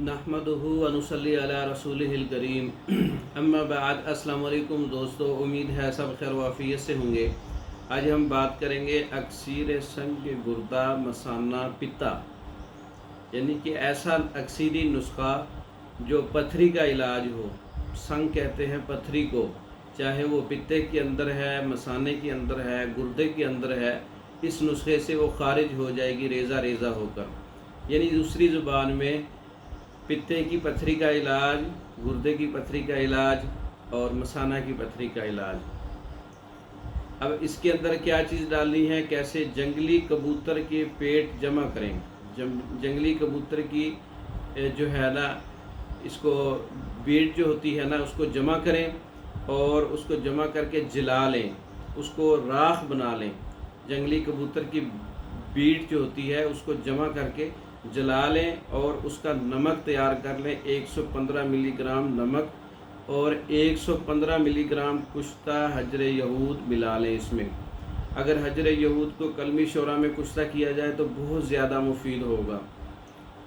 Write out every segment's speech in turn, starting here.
नहमदुहु व नुसल्ली अला रसूलिहिल करीम अम्मा बाद। अस्सलाम वालेकुम दोस्तों, उम्मीद है सब खैर वाफियत से होंगे। आज हम बात करेंगे अक्सीर संग गुर्दा मसाना पित्ता, यानी कि ऐसा अक्सीरी नुस्खा जो पथरी का इलाज हो। संग कहते हैं पथरी को, चाहे वो पित्ते के अंदर है, मसाने के अंदर है, गुर्दे के अंदर है। इस नुस्खे से वो खारिज हो जाएगी रेज़ा रेज़ा होकर। यानी दूसरी ज़ुबान में पित्ते की पथरी का इलाज, गुर्दे की पथरी का इलाज और मसाना की पथरी का इलाज। अब इसके अंदर क्या चीज़ डालनी है, कैसे जंगली कबूतर के पेट जमा करें। जंगली कबूतर की जो है ना, इसको बीट जो होती है ना, उसको जमा करें और उसको जमा करके जला लें, उसको राख बना लें। जंगली कबूतर की बीट जो होती है उसको जमा करके जला लें और उसका नमक तैयार कर लें। 115 मिलीग्राम नमक और 115 मिलीग्राम कुश्ता हजर यहूद मिला लें इसमें। अगर हजर यहूद को कलमी शोरा में कुश्ता किया जाए तो बहुत ज़्यादा मुफीद होगा।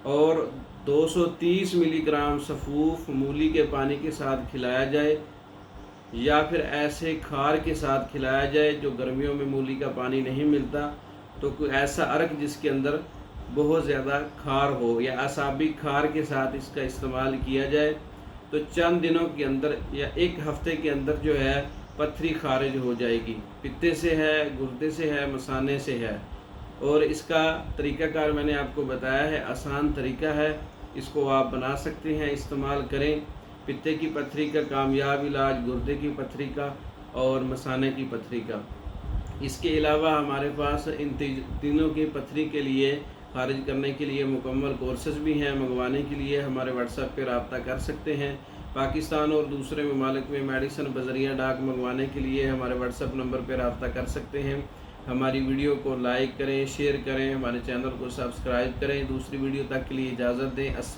और 230 मिलीग्राम सफ़ूफ मूली के पानी के साथ खिलाया जाए, या फिर ऐसे खार के साथ खिलाया जाए। जो गर्मियों में मूली का पानी नहीं मिलता तो कोई ऐसा अर्क जिसके अंदर बहुत ज़्यादा खार हो, या असाबी खार के साथ इसका इस्तेमाल किया जाए तो चंद दिनों के अंदर या एक हफ्ते के अंदर जो है पथरी खारिज हो जाएगी। पित्ते से है, गुर्दे से है, मसाने से है। और इसका तरीक़ाकार मैंने आपको बताया है, आसान तरीका है, इसको आप बना सकते हैं, इस्तेमाल करें। पित्ते की पथरी का कामयाब इलाज, गुर्दे की पथरी का और मसाने की पथरी का। इसके अलावा हमारे पास इन तीनों की पथरी के लिए खारिज करने के लिए मुकम्मल कोर्सेज़ भी हैं। मंगवाने के लिए हमारे व्हाट्सएप पर रब्ता कर सकते हैं। पाकिस्तान और दूसरे ममालिक में मेडिसिन बज़रिया डाक मंगवाने के लिए हमारे व्हाट्सएप नंबर पर रब्ता कर सकते हैं। हमारी वीडियो को लाइक करें, शेयर करें, हमारे चैनल को सब्सक्राइब करें। दूसरी वीडियो तक के लिए इजाज़त दें।